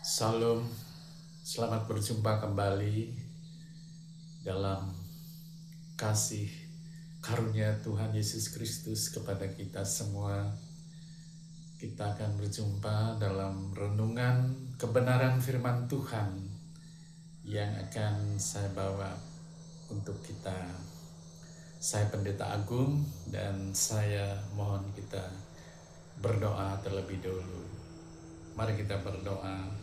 Salam, selamat berjumpa kembali dalam kasih karunia Tuhan Yesus Kristus kepada kita semua. Kita akan berjumpa dalam renungan kebenaran firman Tuhan yang akan saya bawa untuk kita. Saya Pendeta Agung dan saya mohon kita berdoa terlebih dahulu. Mari kita berdoa.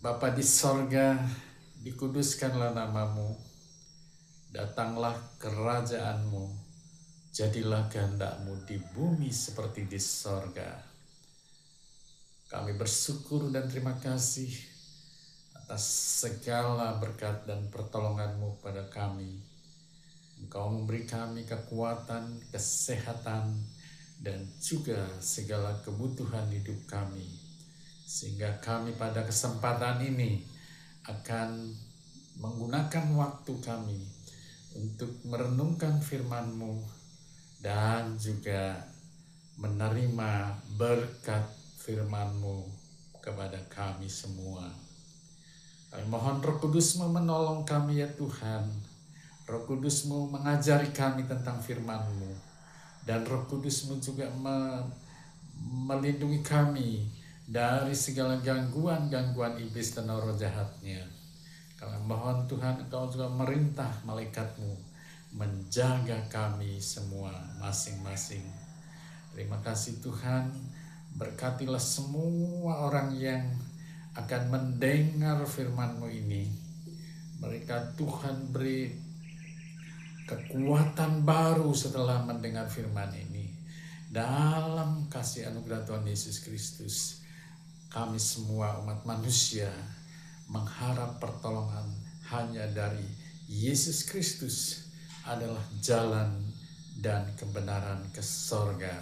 Bapa di sorga, dikuduskanlah namamu, datanglah kerajaanmu, jadilah kehendakmu di bumi seperti di sorga. Kami bersyukur dan terima kasih atas segala berkat dan pertolonganmu pada kami. Engkau memberi kami kekuatan, kesehatan, dan juga segala kebutuhan hidup kami. Sehingga kami pada kesempatan ini akan menggunakan waktu kami untuk merenungkan firman-Mu dan juga menerima berkat firman-Mu kepada kami semua. Kami mohon Roh Kudus-Mu menolong kami ya Tuhan. Roh Kudus-Mu mengajari kami tentang firman-Mu. Dan Roh Kudus-Mu juga melindungi kami dari segala gangguan-gangguan iblis dan roh jahatnya. Kami mohon Tuhan Engkau juga merintah malaikat-Mu menjaga kami semua masing-masing. Terima kasih Tuhan, berkatilah semua orang yang akan mendengar firman-Mu ini. Mereka Tuhan beri kekuatan baru setelah mendengar firman ini. Dalam kasih anugerah Tuhan Yesus Kristus, kami semua umat manusia mengharap pertolongan hanya dari Yesus Kristus adalah jalan dan kebenaran ke sorga.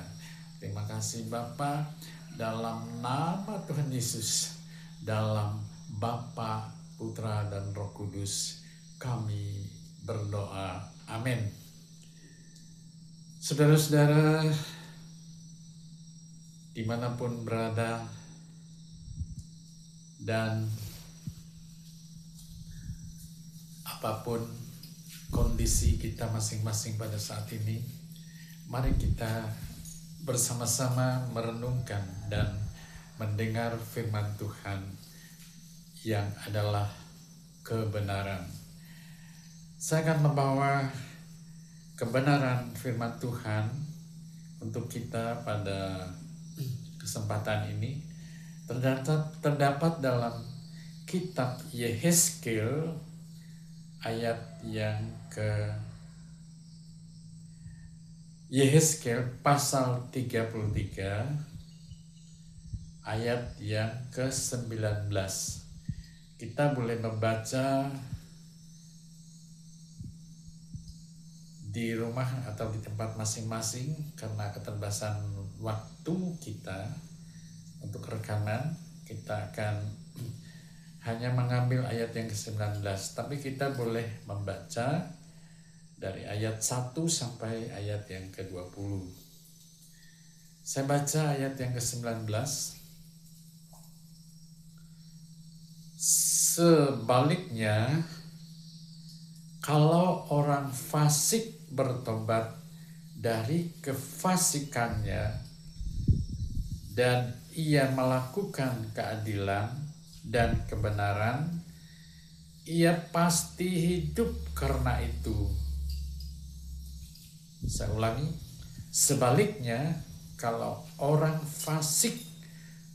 Terima kasih Bapa, dalam nama Tuhan Yesus, dalam Bapa, Putra, dan Roh Kudus, kami berdoa. Amin. Saudara-saudara, dimanapun berada, dan apapun kondisi kita masing-masing pada saat ini, mari kita bersama-sama merenungkan dan mendengar firman Tuhan yang adalah kebenaran. Saya akan membawa kebenaran firman Tuhan untuk kita pada kesempatan ini. Terdapat dalam kitab Yehezkiel ayat yang Yehezkiel pasal 33 ayat yang ke-19. Kita boleh membaca di rumah atau di tempat masing-masing karena keterbatasan waktu kita. Untuk rekaman, kita akan hanya mengambil ayat yang ke-19, tapi kita boleh membaca dari ayat 1 sampai ayat yang ke-20. Saya baca ayat yang ke-19. Sebaliknya, kalau orang fasik bertobat dari kefasikannya dan ia melakukan keadilan dan kebenaran, ia pasti hidup karena itu. Saya ulangi, sebaliknya kalau orang fasik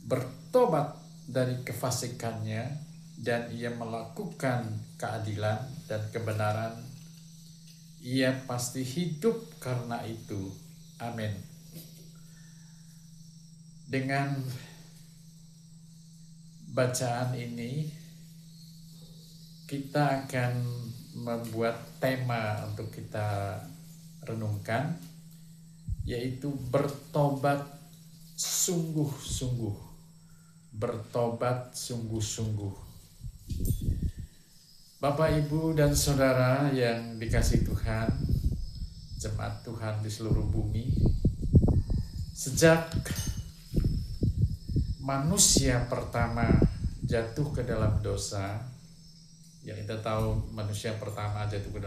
bertobat dari kefasikannya dan ia melakukan keadilan dan kebenaran, ia pasti hidup karena itu. Amin. Dengan bacaan ini, kita akan membuat tema untuk kita renungkan, yaitu bertobat sungguh-sungguh. Bertobat sungguh-sungguh. Bapak, Ibu, dan Saudara yang dikasihi Tuhan, jemaat Tuhan di seluruh bumi, sejak manusia pertama jatuh ke dalam dosa, ya kita tahu manusia pertama jatuh ke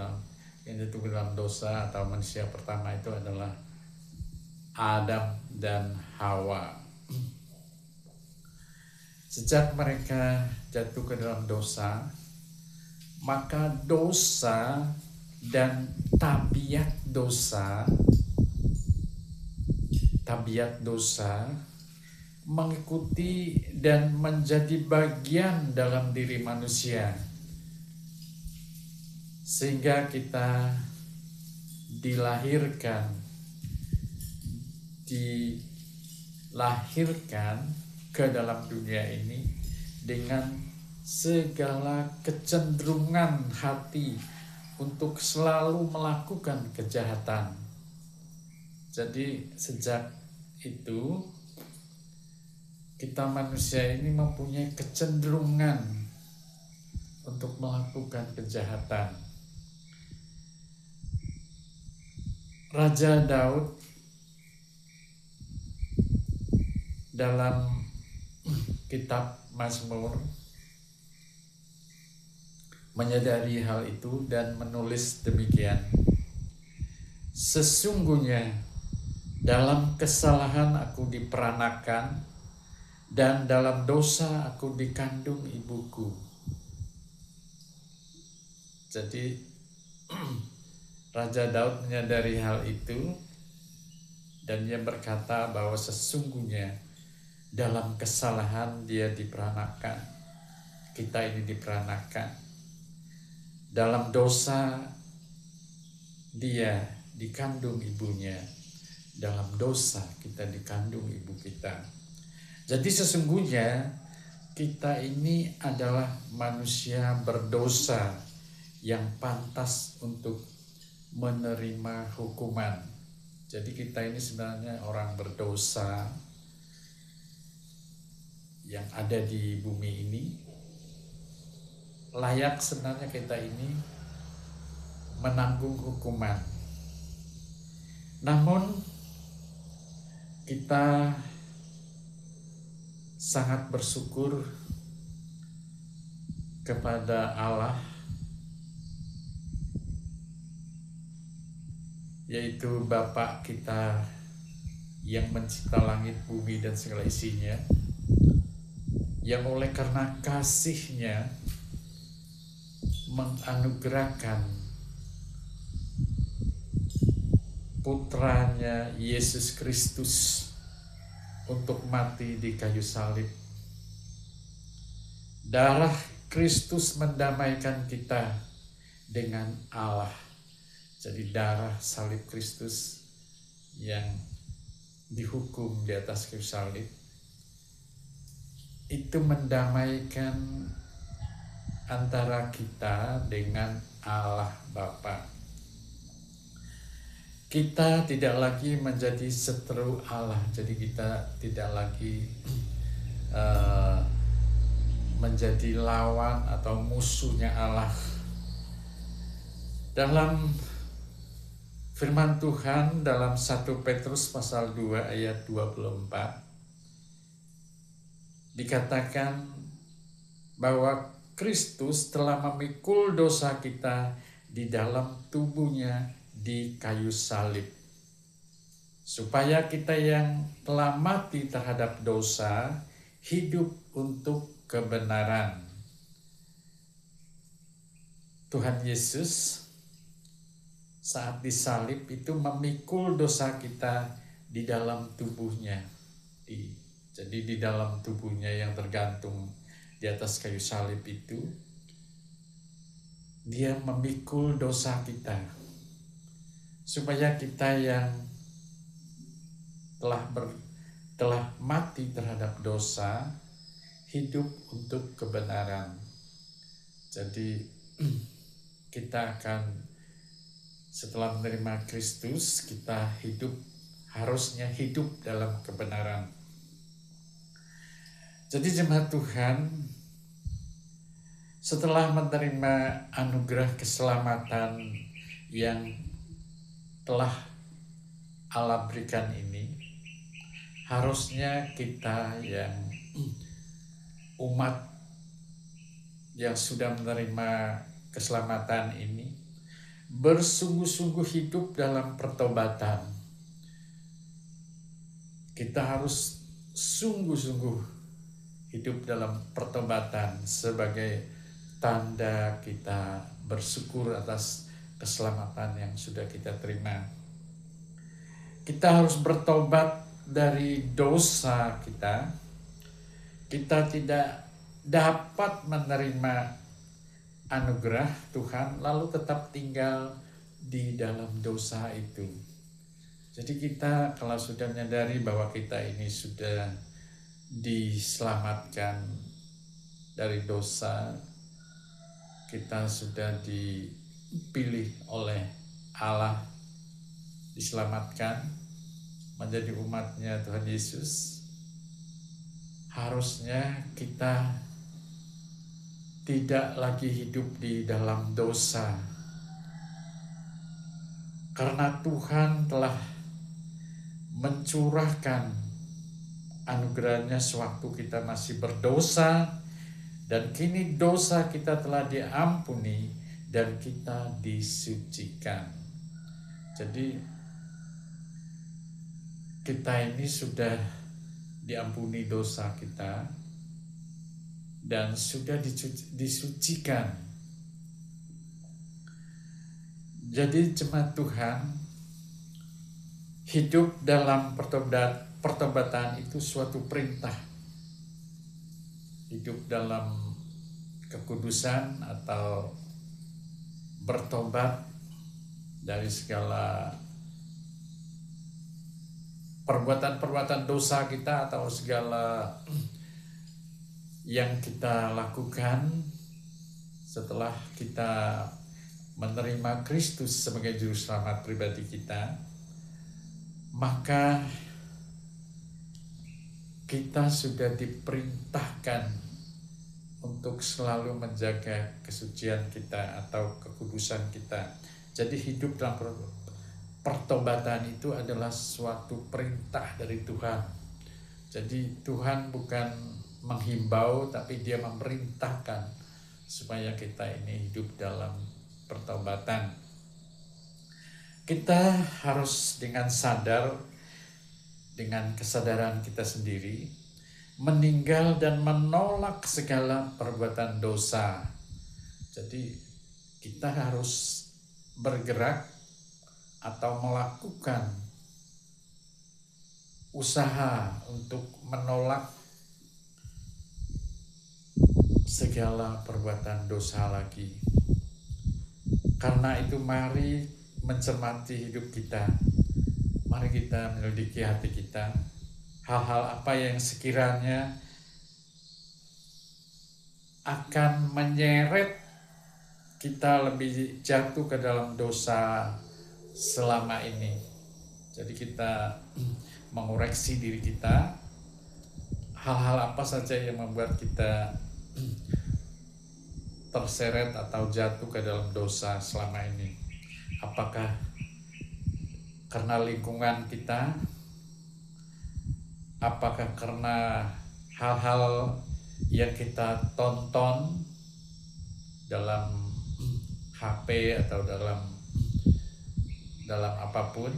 dalam dosa atau manusia pertama itu adalah Adam dan Hawa. Sejak mereka jatuh ke dalam dosa, maka dosa dan tabiat dosa mengikuti dan menjadi bagian dalam diri manusia, sehingga kita dilahirkan ke dalam dunia ini dengan segala kecenderungan hati untuk selalu melakukan kejahatan. Jadi sejak itu kita manusia ini mempunyai kecenderungan untuk melakukan kejahatan. Raja Daud dalam kitab Mazmur menyadari hal itu dan menulis demikian: sesungguhnya dalam kesalahan aku diperanakan, dan dalam dosa aku dikandung ibuku. Jadi Raja Daud menyadari hal itu, dan dia berkata bahwa sesungguhnya dalam kesalahan dia diperanakan, kita ini diperanakan. Dalam dosa dia dikandung ibunya, dalam dosa kita dikandung ibu kita. Jadi sesungguhnya kita ini adalah manusia berdosa yang pantas untuk menerima hukuman. Jadi kita ini sebenarnya orang berdosa yang ada di bumi ini, layak sebenarnya kita ini menanggung hukuman. Namun kita sangat bersyukur kepada Allah, yaitu Bapa kita yang mencipta langit, bumi, dan segala isinya, yang oleh karena kasih-Nya menganugerahkan putranya Yesus Kristus untuk mati di kayu salib. Darah Kristus mendamaikan kita dengan Allah. Jadi darah salib Kristus yang dihukum di atas kayu salib itu mendamaikan antara kita dengan Allah Bapa. Kita tidak lagi menjadi seteru Allah, jadi kita tidak lagi menjadi lawan atau musuhnya Allah. Dalam firman Tuhan dalam 1 Petrus pasal 2 ayat 24 dikatakan bahwa Kristus telah memikul dosa kita di dalam tubuhnya di kayu salib, supaya kita yang telah mati terhadap dosa hidup untuk kebenaran. Tuhan Yesus saat disalib itu memikul dosa kita di dalam tubuhnya. Jadi di dalam tubuhnya yang tergantung di atas kayu salib itu, dia memikul dosa kita, supaya kita yang telah mati terhadap dosa hidup untuk kebenaran. Jadi kita akan, setelah menerima Kristus, kita harusnya hidup dalam kebenaran. Jadi jemaat Tuhan, setelah menerima anugerah keselamatan yang telah Allah berikan ini, harusnya kita yang umat yang sudah menerima keselamatan ini bersungguh-sungguh hidup dalam pertobatan. Kita harus sungguh-sungguh hidup dalam pertobatan sebagai tanda kita bersyukur atas keselamatan yang sudah kita terima. Kita harus bertobat dari dosa kita. Kita tidak dapat menerima anugerah Tuhan lalu tetap tinggal di dalam dosa itu. Jadi kita kalau sudah menyadari bahwa kita ini sudah diselamatkan dari dosa, kita sudah dipilih oleh Allah, diselamatkan menjadi umatnya Tuhan Yesus, harusnya kita tidak lagi hidup di dalam dosa. Karena Tuhan telah mencurahkan anugerahnya sewaktu kita masih berdosa, dan kini dosa kita telah diampuni dan kita disucikan. Jadi kita ini sudah diampuni dosa kita dan sudah disucikan. Jadi jemaat Tuhan, hidup dalam pertobatan itu suatu perintah. Hidup dalam kekudusan atau bertobat dari segala perbuatan-perbuatan dosa kita atau segala yang kita lakukan setelah kita menerima Kristus sebagai juru selamat pribadi kita, maka kita sudah diperintahkan untuk selalu menjaga kesucian kita atau kekudusan kita. Jadi hidup dalam pertobatan itu adalah suatu perintah dari Tuhan. Jadi Tuhan bukan menghimbau, tapi Dia memerintahkan supaya kita ini hidup dalam pertobatan. Kita harus dengan sadar, dengan kesadaran kita sendiri, meninggal dan menolak segala perbuatan dosa. Jadi kita harus bergerak atau melakukan usaha untuk menolak segala perbuatan dosa lagi. Karena itu mari mencermati hidup kita. Mari kita menyelidiki hati kita. Hal-hal apa yang sekiranya akan menyeret kita lebih jatuh ke dalam dosa selama ini. Jadi kita mengoreksi diri kita. Hal-hal apa saja yang membuat kita terseret atau jatuh ke dalam dosa selama ini. Apakah karena lingkungan kita? Apakah karena hal-hal yang kita tonton dalam HP atau dalam apapun?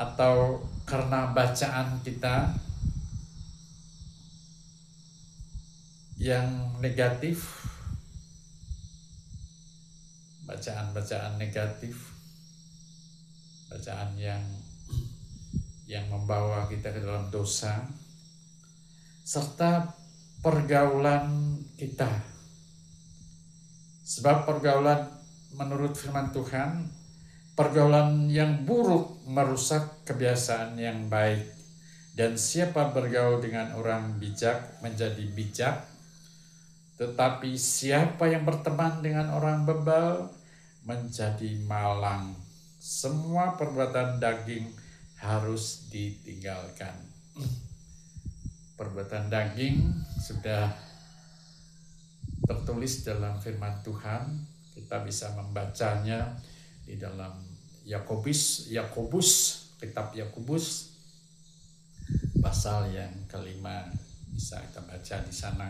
Atau karena bacaan kita yang negatif, bacaan negatif, bacaan yang membawa kita ke dalam dosa, serta pergaulan kita. Sebab pergaulan menurut firman Tuhan, pergaulan yang buruk merusak kebiasaan yang baik, dan siapa bergaul dengan orang bijak menjadi bijak, tetapi siapa yang berteman dengan orang bebal menjadi malang. Semua perbuatan daging harus ditinggalkan. Perbuatan daging sudah tertulis dalam firman Tuhan. Kita bisa membacanya di dalam Yakobus, kitab Yakobus pasal yang kelima, bisa kita baca di sana.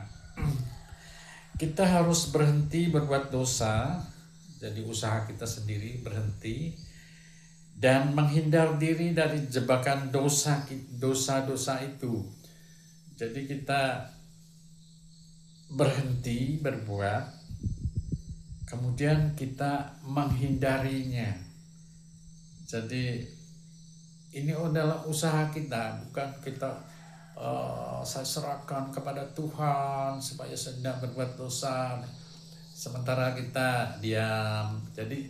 Kita harus berhenti berbuat dosa, jadi usaha kita sendiri berhenti, dan menghindar diri dari jebakan dosa-dosa itu. Jadi kita berhenti berbuat, kemudian kita menghindarinya. Jadi ini adalah usaha kita, bukan kita saya serahkan kepada Tuhan supaya saya tidak berbuat dosa, sementara kita diam. Jadi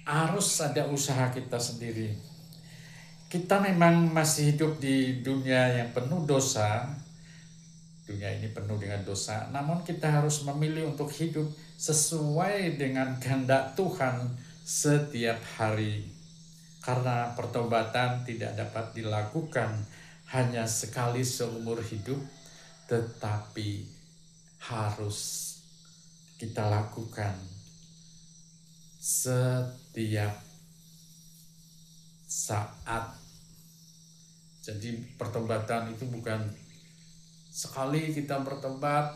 harus ada usaha kita sendiri. Kita memang masih hidup di dunia yang penuh dosa. Dunia ini penuh dengan dosa, namun kita harus memilih untuk hidup sesuai dengan kehendak Tuhan setiap hari. Karena pertobatan tidak dapat dilakukan hanya sekali seumur hidup, tetapi harus kita lakukan setiap saat. Jadi pertobatan itu bukan sekali kita bertobat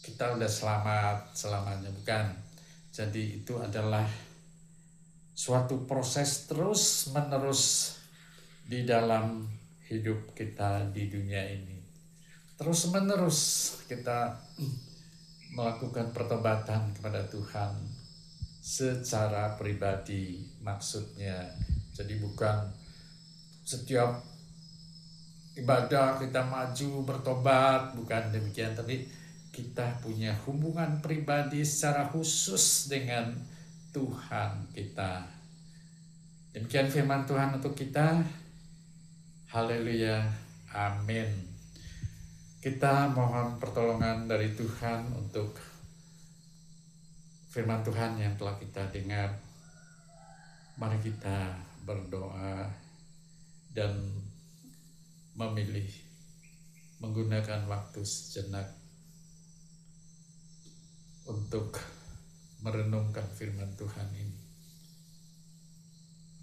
kita udah selamat selamanya, bukan. Jadi itu adalah suatu proses terus menerus di dalam hidup kita di dunia ini. Terus menerus kita melakukan pertobatan kepada Tuhan secara pribadi, maksudnya. Jadi bukan setiap ibadah kita maju bertobat, bukan demikian, tapi kita punya hubungan pribadi secara khusus dengan Tuhan kita. Demikian firman Tuhan untuk kita. Haleluya, amin. Kita mohon pertolongan dari Tuhan untuk firman Tuhan yang telah kita dengar. Mari kita berdoa dan memilih menggunakan waktu sejenak untuk merenungkan firman Tuhan ini.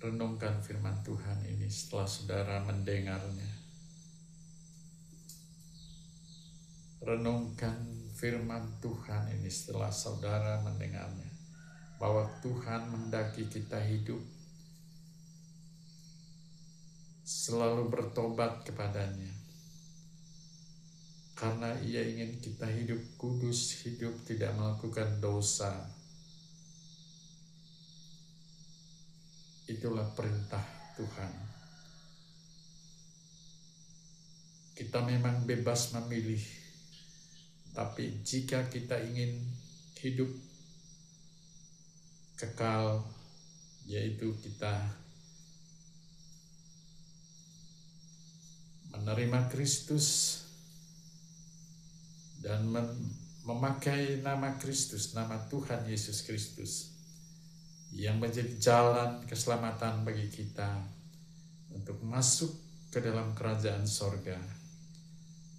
Renungkan firman Tuhan ini setelah saudara mendengarnya. Renungkan firman Tuhan ini setelah saudara mendengarnya, bahwa Tuhan menghendaki kita hidup selalu bertobat kepadanya, karena Ia ingin kita hidup kudus, hidup tidak melakukan dosa. Itulah perintah Tuhan. Kita memang bebas memilih, tapi jika kita ingin hidup kekal, yaitu kita menerima Kristus dan memakai nama Kristus, nama Tuhan Yesus Kristus, yang menjadi jalan keselamatan bagi kita untuk masuk ke dalam kerajaan sorga,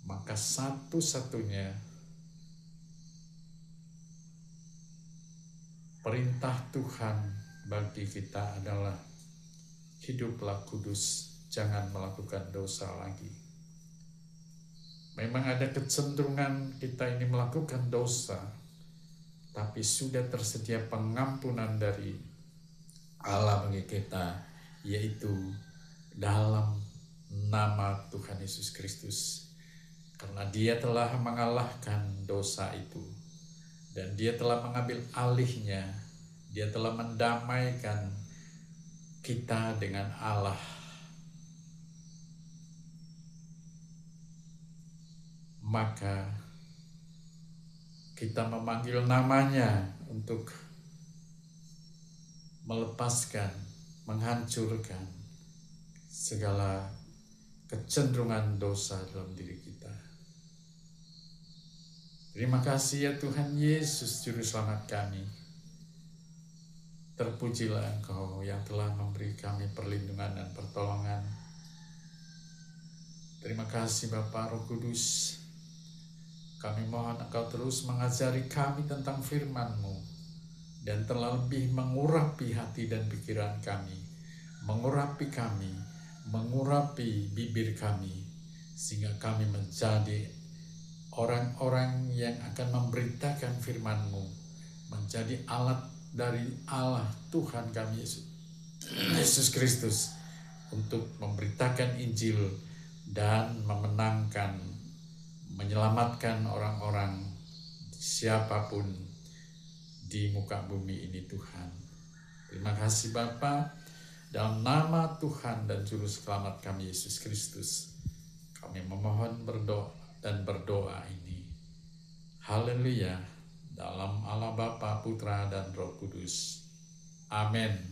maka satu-satunya perintah Tuhan bagi kita adalah hiduplah kudus, jangan melakukan dosa lagi. Memang ada kecenderungan kita ini melakukan dosa, tapi sudah tersedia pengampunan dari Allah bagi kita, yaitu dalam nama Tuhan Yesus Kristus. Karena Dia telah mengalahkan dosa itu, dan Dia telah mengambil alihnya. Dia telah mendamaikan kita dengan Allah. Maka kita memanggil namanya untuk melepaskan, menghancurkan segala kecenderungan dosa dalam diri kita. Terima kasih ya Tuhan Yesus, Juru Selamat kami. Terpujilah Engkau yang telah memberi kami perlindungan dan pertolongan. Terima kasih Bapa Roh Kudus. Kami mohon Engkau terus mengajari kami tentang firman-Mu, dan terlebih mengurapi hati dan pikiran kami, mengurapi kami, mengurapi bibir kami, sehingga kami menjadi orang-orang yang akan memberitakan firman-Mu, menjadi alat dari Allah Tuhan kami Yesus Kristus untuk memberitakan Injil dan memenangkan, menyelamatkan orang-orang siapapun di muka bumi ini Tuhan. Terima kasih Bapa, dalam nama Tuhan dan Juru Selamat kami Yesus Kristus, kami memohon berdoa ini. Haleluya, dalam Allah Bapa, Putra, dan Roh Kudus. Amin.